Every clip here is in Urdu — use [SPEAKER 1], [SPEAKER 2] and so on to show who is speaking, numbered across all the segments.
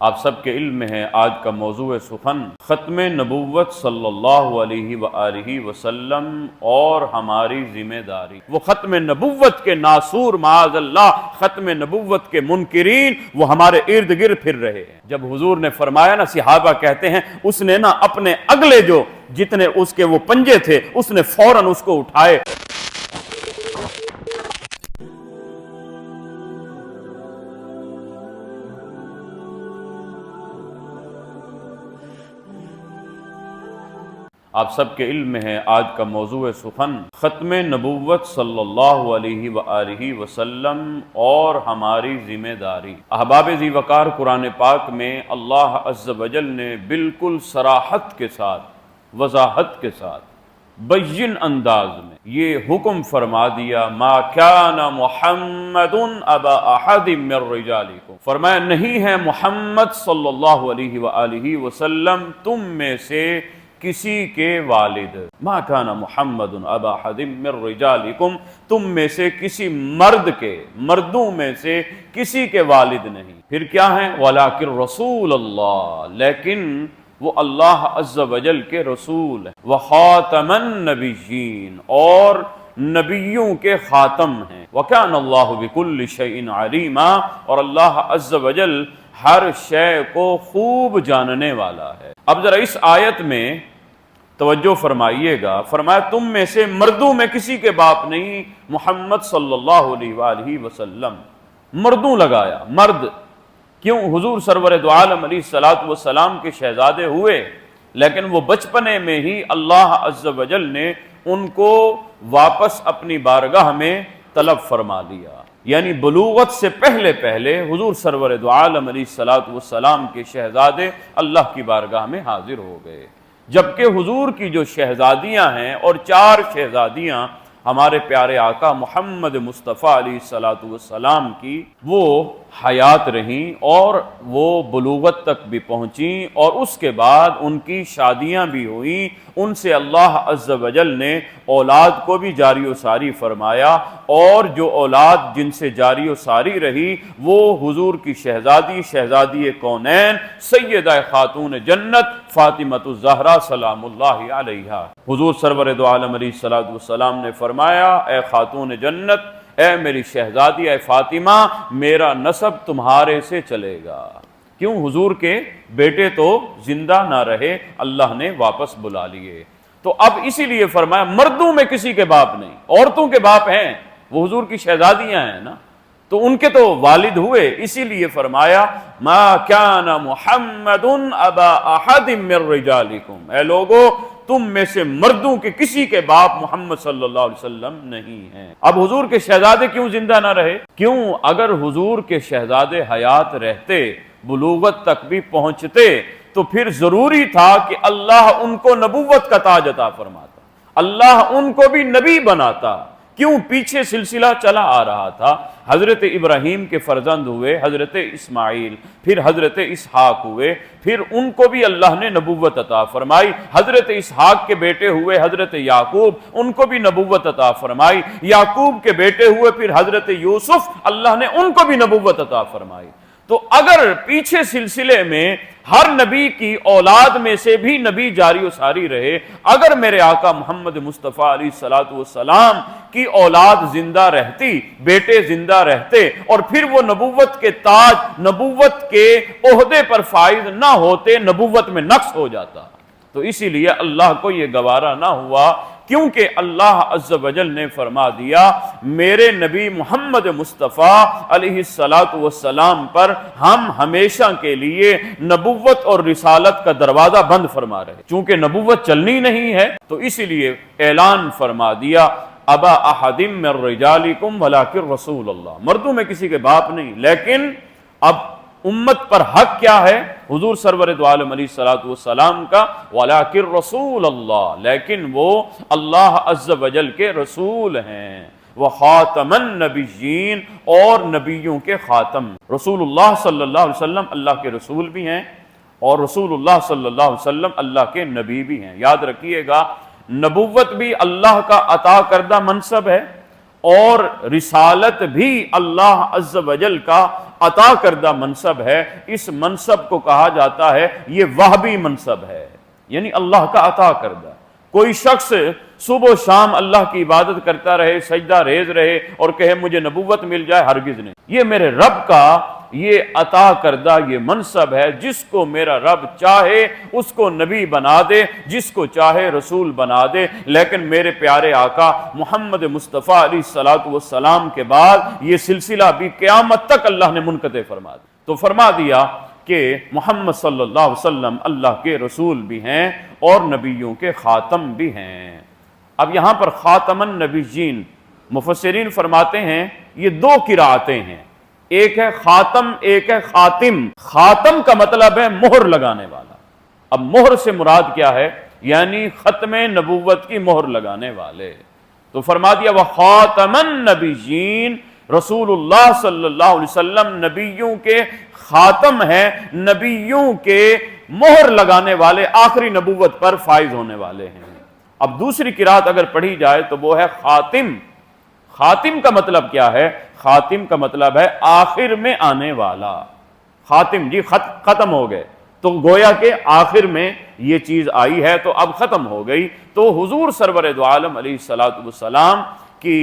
[SPEAKER 1] آپ سب کے علم میں ہے آج کا موضوع سخن ختم نبوت صلی اللہ علیہ وآلہ وسلم اور ہماری ذمہ داری۔ وہ ختم نبوت کے ناصور معاذ اللہ، ختم نبوت کے منکرین وہ ہمارے ارد گرد پھر رہے ہیں۔ جب حضور نے فرمایا نا، صحابہ کہتے ہیں اس نے نا اپنے اگلے جو جتنے اس کے وہ پنجے تھے اس نے فوراً اس کو اٹھائے۔ آپ سب کے علم میں ہے آج کا موضوع سخن ختم نبوت صلی اللہ علیہ وآلہ وسلم اور ہماری ذمہ داری۔ احباب ذی وقار، قرآن پاک میں اللہ عز و جل نے بالکل صراحت کے ساتھ، وضاحت کے ساتھ، بین انداز میں یہ حکم فرما دیا، ما کان محمد ابا احد من رجالکم، فرمایا نہیں ہے محمد صلی اللہ علیہ وآلہ وسلم تم میں سے کسی کے والد۔ ما کان محمد ابا احد من رجالکم، تم میں سے کسی مرد کے، مردوں میں سے کسی کے والد نہیں۔ پھر کیا ہے؟ ولکن رسول اللہ، لیکن وہ اللہ عز و جل کے رسول ہیں، وخاتم النبیین، اور نبیوں کے خاتم ہیں، وکان اللہ بکل شیء علیما، اور اللہ عز و جل ہر شے کو خوب جاننے والا ہے۔ اب ذرا اس آیت میں توجہ فرمائیے گا، فرمایا تم میں سے مردوں میں کسی کے باپ نہیں محمد صلی اللہ علیہ وآلہ وسلم، مردوں لگایا، مرد کیوں؟ حضور سرور دو عالم علیہ الصلوۃ والسلام کے شہزادے ہوئے، لیکن وہ بچپنے میں ہی اللہ عز و جل نے ان کو واپس اپنی بارگاہ میں طلب فرما لیا، یعنی بلوغت سے پہلے پہلے حضور سرور دو عالم علیہ الصلوۃ والسلام کے شہزادے اللہ کی بارگاہ میں حاضر ہو گئے، جبکہ حضور کی جو شہزادیاں ہیں اور 4 شہزادیاں ہمارے پیارے آقا محمد مصطفیٰ علیہ الصلوۃ والسلام کی وہ حیات رہیں اور وہ بلوغت تک بھی پہنچیں، اور اس کے بعد ان کی شادیاں بھی ہوئیں، ان سے اللہ عز و جل نے اولاد کو بھی جاری و ساری فرمایا، اور جو اولاد جن سے جاری و ساری رہی وہ حضور کی شہزادی کونین سیدہ خاتون جنت فاطمۃ الزہرا سلام اللہ علیہا۔ حضور سرور دو عالم علیہ الصلوۃ والسلام نے فرمایا، اے خاتون جنت، اے میری شہزادی، اے فاطمہ، میرا نسب تمہارے سے چلے گا۔ کیوں؟ حضور کے بیٹے تو زندہ نہ رہے، اللہ نے واپس بلا لیے، تو اب اسی لیے فرمایا مردوں میں کسی کے باپ نہیں، عورتوں کے باپ ہیں، وہ حضور کی شہزادیاں ہیں نا، تو ان کے تو والد ہوئے، اسی لیے فرمایا ما کان محمد ابا احد من رجالکم، اے لوگو تم میں سے مردوں کے کسی کے باپ محمد صلی اللہ علیہ وسلم نہیں ہیں۔ اب حضور کے شہزادے کیوں زندہ نہ رہے؟ کیوں؟ اگر حضور کے شہزادے حیات رہتے، بلوغت تک بھی پہنچتے، تو پھر ضروری تھا کہ اللہ ان کو نبوت کا تاج عطا فرماتا، اللہ ان کو بھی نبی بناتا۔ کیوں؟ پیچھے سلسلہ چلا آ رہا تھا، حضرت ابراہیم کے فرزند ہوئے حضرت اسماعیل، پھر حضرت اسحاق ہوئے، پھر ان کو بھی اللہ نے نبوت عطا فرمائی، حضرت اسحاق کے بیٹے ہوئے حضرت یعقوب، ان کو بھی نبوت عطا فرمائی، یعقوب کے بیٹے ہوئے پھر حضرت یوسف، اللہ نے ان کو بھی نبوت عطا فرمائی۔ تو اگر پیچھے سلسلے میں ہر نبی کی اولاد میں سے بھی نبی جاری و ساری رہے، اگر میرے آقا محمد مصطفیٰ علیہ الصلوۃ والسلام کی اولاد زندہ رہتی، بیٹے زندہ رہتے، اور پھر وہ نبوت کے تاج، نبوت کے عہدے پر فائز نہ ہوتے، نبوت میں نقص ہو جاتا، تو اسی لیے اللہ کو یہ گوارا نہ ہوا، کیونکہ اللہ عز و جل نے فرما دیا میرے نبی محمد مصطفیٰ علیہ الصلوۃ والسلام پر ہم ہمیشہ کے لیے نبوت اور رسالت کا دروازہ بند فرما رہے، چونکہ نبوت چلنی نہیں ہے، تو اسی لیے اعلان فرما دیا ابا احد من رجالکم ولکن رسول اللہ، مردوں میں کسی کے باپ نہیں، لیکن اب امت پر حق کیا ہے؟ حضور سرور دو عالم علیہ الصلوۃ والسلام کا، ولکن رسول اللہ، لیکن وہ اللہ عز و جل کے رسول ہیں، وخاتم النبیین، اور نبیوں کے خاتم۔ رسول اللہ صلی اللہ علیہ وسلم اللہ کے رسول بھی ہیں، اور رسول اللہ صلی اللہ علیہ وسلم اللہ کے نبی بھی ہیں۔ یاد رکھیے گا، نبوت بھی اللہ کا عطا کردہ منصب ہے، اور رسالت بھی اللہ عز و جل کا عطا کردہ منصب ہے۔ اس منصب کو کہا جاتا ہے یہ وہبی منصب ہے، یعنی اللہ کا عطا کردہ۔ کوئی شخص صبح و شام اللہ کی عبادت کرتا رہے، سجدہ ریز رہے اور کہے مجھے نبوت مل جائے، ہرگز نہیں۔ یہ میرے رب کا یہ عطا کردہ یہ منصب ہے، جس کو میرا رب چاہے اس کو نبی بنا دے، جس کو چاہے رسول بنا دے۔ لیکن میرے پیارے آقا محمد مصطفیٰ علیہ الصلوۃ والسلام کے بعد یہ سلسلہ بھی قیامت تک اللہ نے منقطع فرما دیا۔ تو فرما دیا کہ محمد صلی اللہ علیہ وسلم اللہ کے رسول بھی ہیں اور نبیوں کے خاتم بھی ہیں۔ اب یہاں پر خاتم النبیین، مفسرین فرماتے ہیں یہ دو قرأتیں ہیں، ایک ہے خاتم، ایک ہے خاتم۔ خاتم کا مطلب ہے مہر لگانے والا۔ اب مہر سے مراد کیا ہے؟ یعنی ختم نبوت کی مہر لگانے والے۔ تو فرما دیا وخاتم النبیین، رسول اللہ صلی اللہ علیہ وسلم نبیوں کے خاتم ہیں، نبیوں کے مہر لگانے والے، آخری نبوت پر فائز ہونے والے ہیں۔ اب دوسری قرأت اگر پڑھی جائے تو وہ ہے خاتم۔ خاتم کا مطلب کیا ہے؟ خاتم کا مطلب ہے آخر میں آنے والا۔ خاتم جی ختم ہو گئے، تو گویا کہ آخر میں یہ چیز آئی ہے تو اب ختم ہو گئی۔ تو حضور سرور دو عالم علیہ الصلوۃ والسلام کی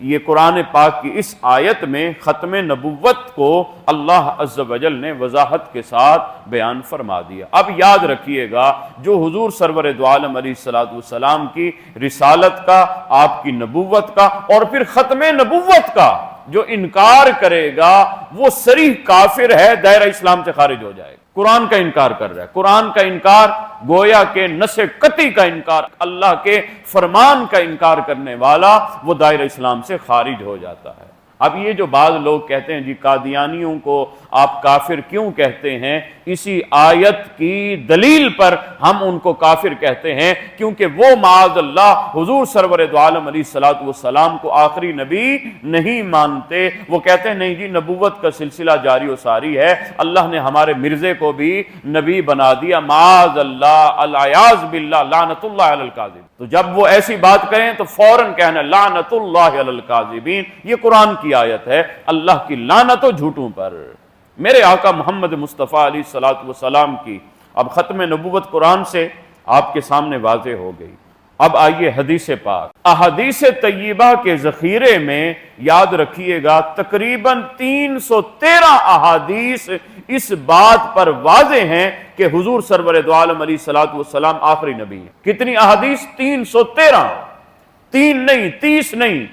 [SPEAKER 1] یہ قرآن پاک کی اس آیت میں ختم نبوت کو اللہ عز و جل نے وضاحت کے ساتھ بیان فرما دیا۔ اب یاد رکھیے گا، جو حضور سرور دو عالم علیہ الصلوۃ والسلام کی رسالت کا، آپ کی نبوت کا اور پھر ختم نبوت کا جو انکار کرے گا وہ صریح کافر ہے، دائرہ اسلام سے خارج ہو جائے گا۔ قرآن کا انکار کر رہا ہے، قرآن کا انکار گویا کہ نص قطعی کا انکار، اللہ کے فرمان کا انکار کرنے والا وہ دائرہ اسلام سے خارج ہو جاتا ہے۔ اب یہ جو بعض لوگ کہتے ہیں جی قادیانیوں کو آپ کافر کیوں کہتے ہیں، اسی آیت کی دلیل پر ہم ان کو کافر کہتے ہیں، کیونکہ وہ معاذ اللہ حضور سرور دو عالم علیہ الصلوۃ والسلام کو آخری نبی نہیں مانتے۔ وہ کہتے ہیں نہیں جی نبوت کا سلسلہ جاری و ساری ہے، اللہ نے ہمارے مرزے کو بھی نبی بنا دیا، معاذ اللہ، العیاذ باللہ، لعنت اللہ علی الکاذب۔ تو جب وہ ایسی بات کریں تو فوراً کہنا لعنت اللہ علی الکاذبین، یہ قرآن کی آیت ہے، اللہ کی لعنت و جھوٹوں پر۔ میرے آقا محمد مصطفیٰ علیہ الصلوۃ والسلام کی اب ختم نبوت قرآن سے آپ کے سامنے واضح ہو گئی۔ اب آئیے حدیث پاک۔ احادیث طیبہ کے ذخیرے میں یاد رکھیے گا تقریباً 313 احادیث اس بات پر واضح ہیں کہ حضور سرور دو عالم علیہ الصلوۃ والسلام آخری نبی ہیں۔ کتنی احادیث؟ 313، 3 نہیں، 30 نہیں،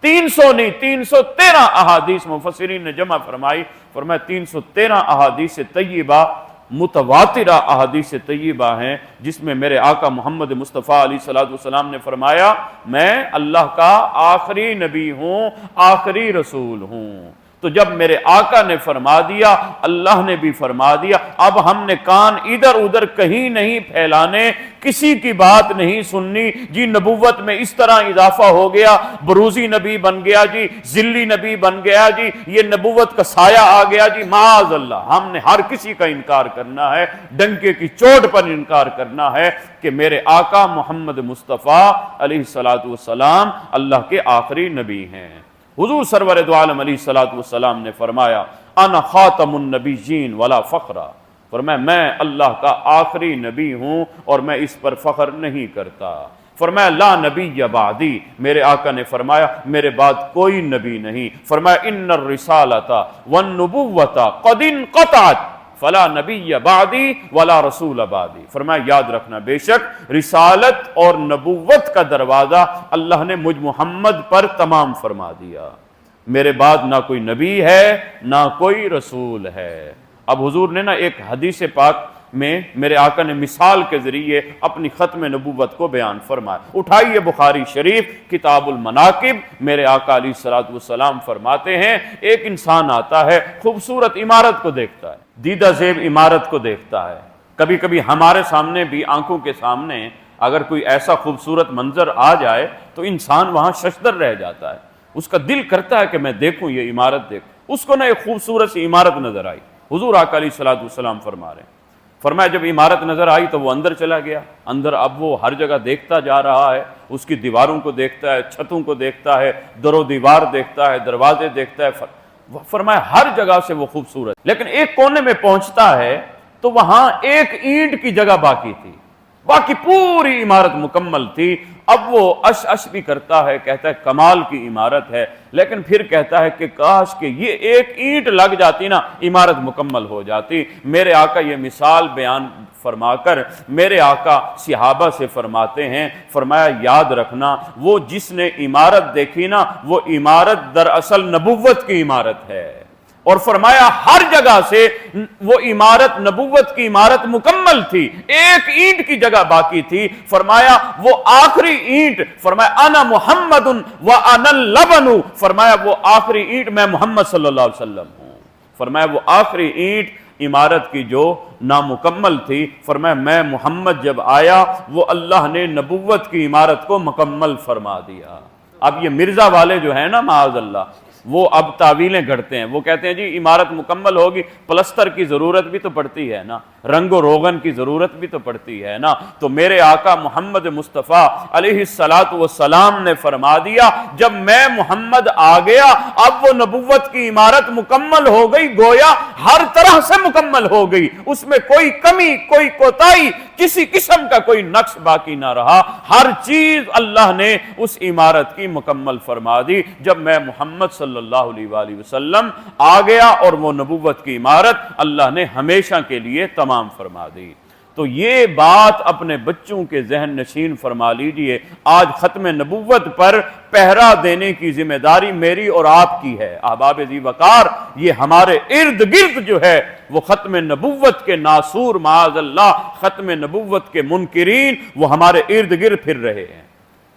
[SPEAKER 1] 300 نہیں، 313 احادیث مفسرین نے جمع فرمائی۔ فرمایا 313 احادیث طیبہ متواترہ احادیث طیبہ ہیں، جس میں میرے آقا محمد مصطفیٰ علیہ الصلوۃ والسلام نے فرمایا میں اللہ کا آخری نبی ہوں، آخری رسول ہوں۔ تو جب میرے آقا نے فرما دیا، اللہ نے بھی فرما دیا، اب ہم نے کان ادھر ادھر کہیں نہیں پھیلانے، کسی کی بات نہیں سننی جی نبوت میں اس طرح اضافہ ہو گیا، بروزی نبی بن گیا جی، ذلی نبی بن گیا جی، یہ نبوت کا سایہ آ گیا جی، معاذ اللہ۔ ہم نے ہر کسی کا انکار کرنا ہے، ڈنکے کی چوٹ پر انکار کرنا ہے کہ میرے آقا محمد مصطفیٰ علیہ الصلوۃ والسلام اللہ کے آخری نبی ہیں۔ حضور سرور دو عالم علیہ الصلوۃ والسلام نے فرمایا انا خاتم النبیین ولا فخرا، فرمایا میں اللہ کا آخری نبی ہوں اور میں اس پر فخر نہیں کرتا۔ فرمایا لا نبی بعدی، میرے آقا نے فرمایا میرے بعد کوئی نبی نہیں۔ فرمایا ان الرسالۃ والنبوۃ قد انقطعت فلا نبی بعدی ولا رسول بعدی۔ فرمایا یاد رکھنا بے شک رسالت اور نبوت کا دروازہ اللہ نے مجھ محمد پر تمام فرما دیا، میرے بعد نہ کوئی نبی ہے نہ کوئی رسول ہے۔ اب حضور نے ایک حدیث پاک میں میرے آقا نے مثال کے ذریعے اپنی ختم نبوت کو بیان فرمایا۔ اٹھائیے بخاری شریف کتاب المناقب، میرے آقا علیہ الصلوۃ والسلام فرماتے ہیں ایک انسان آتا ہے، خوبصورت عمارت کو دیکھتا ہے، دیدہ زیب عمارت کو دیکھتا ہے۔ کبھی کبھی ہمارے سامنے بھی آنکھوں کے سامنے اگر کوئی ایسا خوبصورت منظر آ جائے تو انسان وہاں ششدر رہ جاتا ہے، اس کا دل کرتا ہے کہ میں دیکھوں یہ عمارت دیکھوں۔ اس کو ایک خوبصورت سی عمارت نظر آئی، حضور آقا علیہ الصلوۃ والسلام فرما رہے ہیں فرمایا جب عمارت نظر آئی تو وہ اندر چلا گیا. اندر اب وہ ہر جگہ دیکھتا جا رہا ہے, اس کی دیواروں کو دیکھتا ہے, چھتوں کو دیکھتا ہے, در و دیوار دیکھتا ہے, دروازے دیکھتا ہے. فرمایا ہر جگہ سے وہ خوبصورت, لیکن ایک کونے میں پہنچتا ہے تو وہاں ایک اینٹ کی جگہ باقی تھی, باقی پوری عمارت مکمل تھی. اب وہ اش بھی کرتا ہے, کہتا ہے کمال کی عمارت ہے, لیکن پھر کہتا ہے کہ کاش کہ یہ ایک اینٹ لگ جاتی نا, عمارت مکمل ہو جاتی. میرے آقا یہ مثال بیان فرما کر میرے آقا صحابہ سے فرماتے ہیں, فرمایا یاد رکھنا وہ جس نے عمارت دیکھی نا, وہ عمارت دراصل نبوت کی عمارت ہے. اور فرمایا ہر جگہ سے وہ عمارت نبوت کی عمارت مکمل تھی, ایک اینٹ کی جگہ باقی تھی. فرمایا وہ آخری اینٹ, فرمایا انا محمد و انا اللبن, فرمایا وہ آخری اینٹ میں محمد صلی اللہ علیہ وسلم ہوں. فرمایا وہ آخری اینٹ عمارت کی جو نامکمل تھی, فرمایا میں محمد جب آیا وہ اللہ نے نبوت کی عمارت کو مکمل فرما دیا. اب یہ مرزا والے جو ہیں نا معاذ اللہ, وہ اب تعویلیں گھڑتے ہیں. وہ کہتے ہیں جی عمارت مکمل ہوگی, پلستر کی ضرورت بھی تو پڑتی ہے نا, رنگ و روغن کی ضرورت بھی تو پڑتی ہے نا. تو میرے آقا محمد مصطفیٰ علیہ السلام نے فرما دیا جب میں محمد آ گیا اب وہ نبوت کی عمارت مکمل ہو گئی, گویا ہر طرح سے مکمل ہو گئی, اس میں کوئی کمی, کوئی کوتاہی, کسی قسم کا کوئی نقص باقی نہ رہا. ہر چیز اللہ نے اس عمارت کی مکمل فرما دی جب میں محمد صلی اللہ علیہ وآلہ وسلم آ گیا, اور وہ نبوت کی عمارت اللہ نے ہمیشہ کے لیے تمام فرما دی. تو یہ بات اپنے بچوں کے ذہن نشین فرما لیجئے. آج ختم نبوت پر پہرا دینے کی ذمہ داری میری اور آپ کی ہے. احباب ذی وقار, یہ ہمارے ارد گرد جو ہے وہ ختم نبوت کے ناسور معاذ اللہ, ختم نبوت کے منکرین وہ ہمارے ارد گرد پھر رہے ہیں.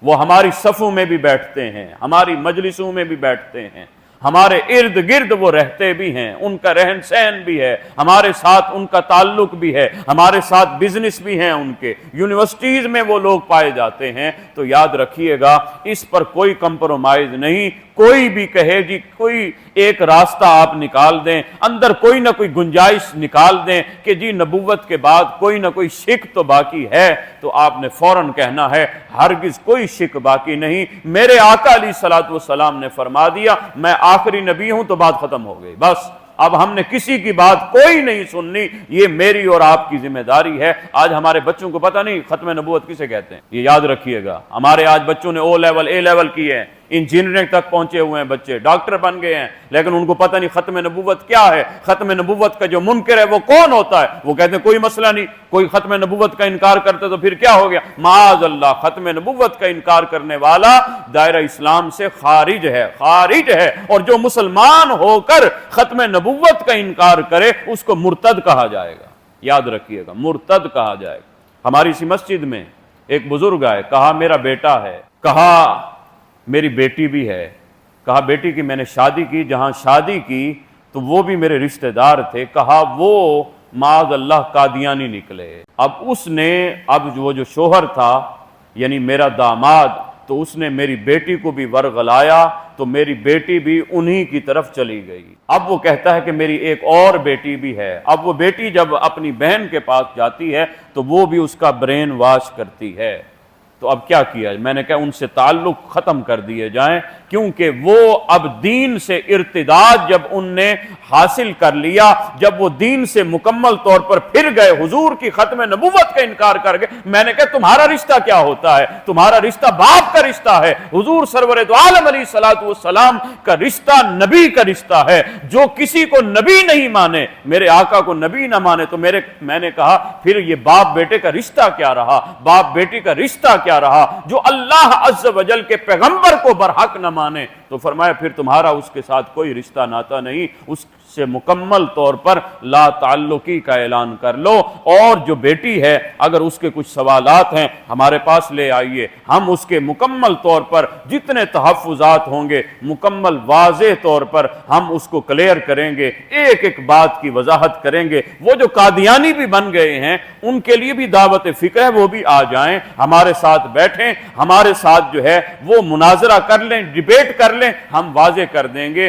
[SPEAKER 1] وہ ہماری صفوں میں بھی بیٹھتے ہیں, ہماری مجلسوں میں بھی بیٹھتے ہیں, ہمارے ارد گرد وہ رہتے بھی ہیں, ان کا رہن سہن بھی ہے, ہمارے ساتھ ان کا تعلق بھی ہے, ہمارے ساتھ بزنس بھی ہیں, ان کے یونیورسٹیز میں وہ لوگ پائے جاتے ہیں. تو یاد رکھیے گا اس پر کوئی کمپرومائز نہیں. کوئی بھی کہے جی کوئی ایک راستہ آپ نکال دیں, اندر کوئی نہ کوئی گنجائش نکال دیں کہ جی نبوت کے بعد کوئی نہ کوئی شک تو باقی ہے, تو آپ نے فوراً کہنا ہے ہرگز کوئی شک باقی نہیں. میرے آقا علیہ الصلوۃ والسلام نے فرما دیا میں آخری نبی ہوں, تو بات ختم ہو گئی. بس اب ہم نے کسی کی بات کوئی نہیں سننی, یہ میری اور آپ کی ذمہ داری ہے. آج ہمارے بچوں کو پتہ نہیں ختم نبوت کسے کہتے ہیں, یہ یاد رکھیے گا. ہمارے آج بچوں نے او لیول اے لیول کیے ہیں, انجینئرنگ تک پہنچے ہوئے ہیں بچے, ڈاکٹر بن گئے ہیں, لیکن ان کو پتہ نہیں ختم نبوت کیا ہے. ختم نبوت کا جو منکر ہے وہ کون ہوتا ہے؟ وہ کہتے ہیں کوئی مسئلہ نہیں, کوئی ختم نبوت کا انکار کرتے تو پھر کیا ہو گیا. معاذ اللہ, ختم نبوت کا انکار کرنے والا دائرہ اسلام سے خارج ہے, خارج ہے. اور جو مسلمان ہو کر ختم نبوت کا انکار کرے اس کو مرتد کہا جائے گا. یاد رکھیے گا, مرتد کہا جائے گا. ہماری اسی مسجد میں ایک بزرگ آئے, کہا میرا بیٹا ہے, کہا میری بیٹی بھی ہے, کہا بیٹی کی میں نے شادی کی, جہاں شادی کی تو وہ بھی میرے رشتہ دار تھے, کہا وہ معاذ اللہ قادیانی نکلے. اب اس نے, اب وہ جو شوہر تھا یعنی میرا داماد, تو اس نے میری بیٹی کو بھی ورغلایا, تو میری بیٹی بھی انہی کی طرف چلی گئی. اب وہ کہتا ہے کہ میری ایک اور بیٹی بھی ہے. اب وہ بیٹی جب اپنی بہن کے پاس جاتی ہے تو وہ بھی اس کا برین واش کرتی ہے. تو اب کیا کیا؟ میں نے کہا ان سے تعلق ختم کر دیے جائیں, کیونکہ وہ اب دین سے ارتداد جب ان نے حاصل کر لیا, جب وہ دین سے مکمل طور پر پھر گئے, حضور کی ختم نبوت کا انکار کر گئے. میں نے کہا تمہارا رشتہ کیا ہوتا ہے؟ تمہارا رشتہ باپ کا رشتہ ہے. حضور سرور دو عالم علیہ الصلوۃ والسلام کا رشتہ نبی کا رشتہ ہے. جو کسی کو نبی نہیں مانے, میرے آقا کو نبی نہ مانے, تو میں نے کہا پھر یہ باپ بیٹے کا رشتہ کیا رہا, باپ بیٹی کا رشتہ کیا رہا؟ جو اللہ عز و جل کے پیغمبر کو برحق نہ مانے. تو فرمایا پھر تمہارا اس کے ساتھ کوئی رشتہ ناتا نہیں, اس سے مکمل طور پر لا تعلقی کا اعلان کر لو. اور جو بیٹی ہے اگر اس کے کچھ سوالات ہیں ہمارے پاس لے آئیے, ہم اس کے مکمل طور پر جتنے تحفظات ہوں گے مکمل واضح طور پر ہم اس کو کلیئر کریں گے, ایک ایک بات کی وضاحت کریں گے. وہ جو قادیانی بھی بن گئے ہیں ان کے لیے بھی دعوت فکر ہے, وہ بھی آ جائیں, ہمارے ساتھ بیٹھیں, ہمارے ساتھ جو ہے وہ مناظرہ کر لیں, ڈیبیٹ کر لیں, ہم واضح کر دیں گے.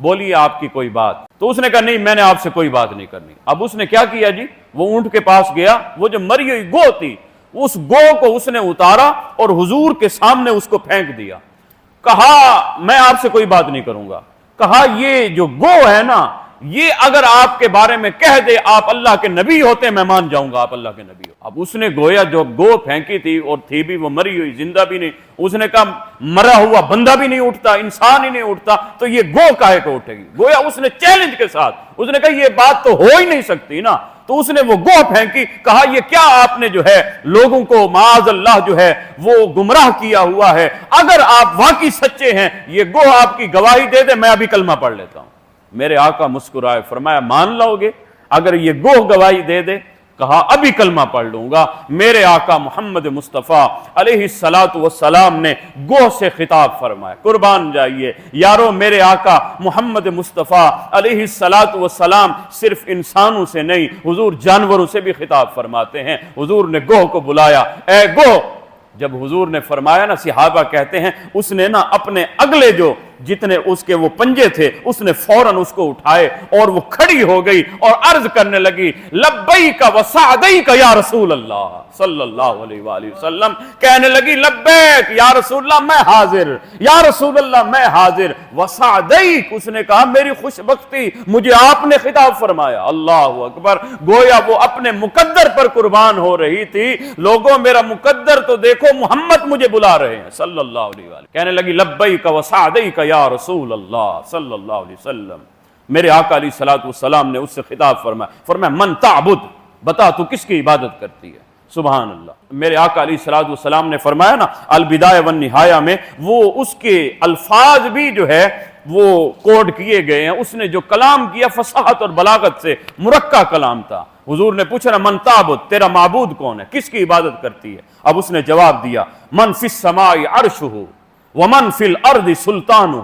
[SPEAKER 1] بولیے آپ کی کوئی بات۔ تو اس نے کہا نہیں میں نے آپ سے کوئی بات نہیں کرنی۔ اب اس نے کیا کیا جی، وہ اونٹ کے پاس گیا، وہ جو مری ہوئی گو تھی اس گو کو اس نے اتارا اور حضور کے سامنے اس کو پھینک دیا۔ کہا میں آپ سے کوئی بات نہیں کروں گا۔ کہا یہ جو گو ہے نا، یہ اگر آپ کے بارے میں کہہ دے آپ اللہ کے نبی ہوتے میں مان جاؤں گا آپ اللہ کے نبی ہو۔ اب اس نے گویا جو گو پھینکی تھی اور تھی بھی وہ مری ہوئی، زندہ بھی نہیں، اس نے کہا مرا ہوا بندہ بھی نہیں اٹھتا، انسان ہی نہیں اٹھتا، تو یہ گو کاہے کو اٹھے گی؟ گویا اس نے چیلنج کے ساتھ اس نے کہا یہ بات تو ہو ہی نہیں سکتی نا۔ تو اس نے وہ گو پھینکی، کہا یہ کیا آپ نے جو ہے لوگوں کو معاذ اللہ جو ہے وہ گمراہ کیا ہوا ہے، اگر آپ واقعی سچے ہیں یہ گو آپ کی گواہی دے دے میں ابھی کلمہ پڑھ لیتا ہوں۔ میرے آقا مسکرائے، فرمایا مان لو گے اگر یہ گو گواہی دے دے؟ کہا ابھی کلمہ پڑھ لوں گا۔ میرے آقا محمد مصطفیٰ علیہ السلام نے گو سے خطاب فرمایا، قربان جائیے یارو، میرے آقا محمد مصطفیٰ علیہ السلام صرف انسانوں سے نہیں، حضور جانوروں سے بھی خطاب فرماتے ہیں۔ حضور نے گو کو بلایا، اے گو۔ جب حضور نے فرمایا نا، صحابہ کہتے ہیں اس نے نا اپنے اگلے جو جتنے اس کے وہ پنجے تھے اس نے فوراً اس کو اٹھائے اور وہ کھڑی ہو گئی اور عرض کرنے لگی لبیک و سعدیک یا رسول اللہ صلی اللہ علیہ وآلہ وسلم، کہنے لگی لبیک یا رسول اللہ میں حاضر، یا رسول اللہ میں حاضر، و سعدیک اس نے کہا میری خوش بختی، مجھے آپ نے خطاب فرمایا۔ اللہ اکبر، گویا وہ اپنے مقدر پر قربان ہو رہی تھی۔ لوگوں میرا مقدر تو دیکھو، محمد مجھے بلا رہے ہیں صلی اللہ علیہ وآلہ۔ کہنے لگی لبیک و سعدیک یا رسول اللہ صلی اللہ علیہ وسلم۔ میرے آقا علیہ السلام نے اس سے خطاب فرمایا من تعبد، بتا تو کس کی عبادت کرتی ہے؟ سبحان اللہ۔ میرے آقا علیہ السلام نے فرمایا نا البدایہ والنہایہ میں، وہ اس کے الفاظ بھی جو ہے وہ کوڈ کیے گئے ہیں۔ اس نے جو کلام کیا فصاحت اور بلاغت سے مرکہ کلام تھا۔ حضور نے پوچھا نا من تعبد، تیرا معبود کون ہے، کس کی عبادت کرتی ہے؟ اب اس نے جواب دیا من فی السماء عرشہ ومن فی الارض سلطانہ،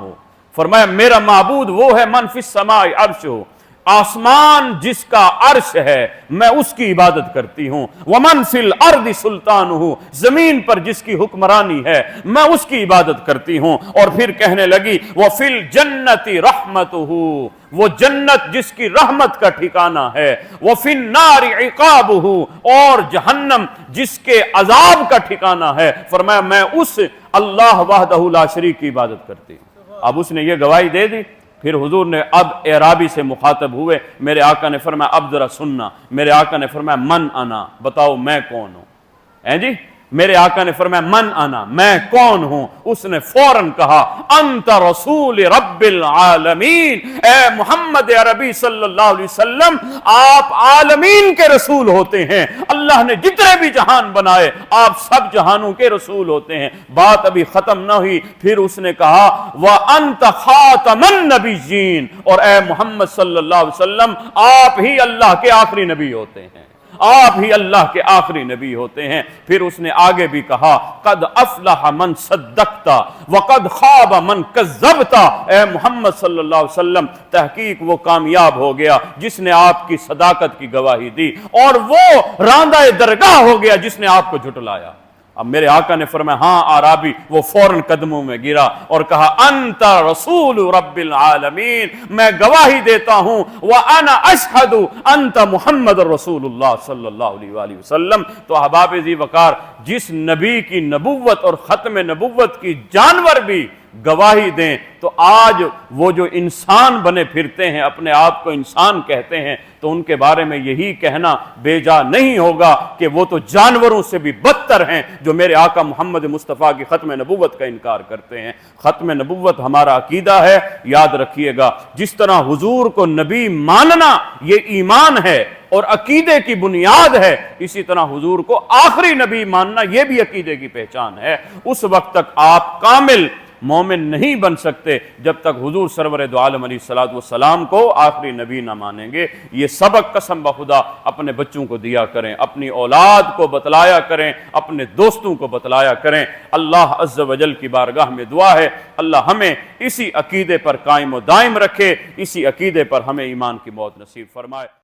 [SPEAKER 1] فرمایا میرا معبود وہ ہے من فی السماء عرشہ، آسمان جس کا عرش ہے میں اس کی عبادت کرتی ہوں، ومن فی الارض سلطانہ، زمین پر جس کی حکمرانی ہے میں اس کی عبادت کرتی ہوں۔ اور پھر کہنے لگی وفی الجنت رحمتہ، وہ جنت جس کی رحمت کا ٹھکانہ ہے، وفی النار عقابہ، اور جہنم جس کے عذاب کا ٹھکانہ ہے۔ فرمایا میں اس اللہ وحدہ لا شریک کی عبادت کرتی ہوں۔ اب اس نے یہ گواہی دے دی۔ پھر حضور نے اب اعرابی سے مخاطب ہوئے، میرے آقا نے فرمایا اب ذرا سننا۔ میرے آقا نے فرمایا من انا، بتاؤ میں کون ہوں؟ جی میرے آقا نے فرمایا من انا، میں کون ہوں؟ اس نے فوراً کہا انت رسول رب العالمین، اے محمد عربی صلی اللہ علیہ وسلم آپ عالمین کے رسول ہوتے ہیں۔ اللہ نے جتنے بھی جہان بنائے آپ سب جہانوں کے رسول ہوتے ہیں۔ بات ابھی ختم نہ ہوئی، پھر اس نے کہا وانت خاتم النبیین، اور اے محمد صلی اللہ علیہ وسلم آپ ہی اللہ کے آخری نبی ہوتے ہیں، آپ ہی اللہ کے آخری نبی ہوتے ہیں۔ پھر اس نے آگے بھی کہا قد افلح من صدقتا وقد خاب من کذبتا، اے محمد صلی اللہ علیہ وسلم تحقیق وہ کامیاب ہو گیا جس نے آپ کی صداقت کی گواہی دی، اور وہ راندہ درگاہ ہو گیا جس نے آپ کو جھٹلایا۔ اب میرے آقا نے فرمایا ہاں عربی، وہ فوراً قدموں میں گرا اور کہا انت رسول رب العالمین، میں گواہی دیتا ہوں وانا اشہد انت محمد رسول اللہ صلی اللہ علیہ وآلہ وسلم۔ تو احباب ذی وقار، جس نبی کی نبوت اور ختم نبوت کی جانور بھی گواہی دیں تو آج وہ جو انسان بنے پھرتے ہیں، اپنے آپ کو انسان کہتے ہیں، تو ان کے بارے میں یہی کہنا بے جا نہیں ہوگا کہ وہ تو جانوروں سے بھی بدتر ہیں جو میرے آقا محمد مصطفیٰ کی ختم نبوت کا انکار کرتے ہیں۔ ختم نبوت ہمارا عقیدہ ہے، یاد رکھیے گا۔ جس طرح حضور کو نبی ماننا یہ ایمان ہے اور عقیدے کی بنیاد ہے، اسی طرح حضور کو آخری نبی ماننا یہ بھی عقیدے کی پہچان ہے۔ اس وقت تک آپ کامل مومن نہیں بن سکتے جب تک حضور سرور دو عالم علیہ السلام کو آخری نبی نہ مانیں گے۔ یہ سبق قسم بخدا اپنے بچوں کو دیا کریں، اپنی اولاد کو بتلایا کریں، اپنے دوستوں کو بتلایا کریں۔ اللہ عز و جل کی بارگاہ میں دعا ہے اللہ ہمیں اسی عقیدے پر قائم و دائم رکھے، اسی عقیدے پر ہمیں ایمان کی موت نصیب فرمائے۔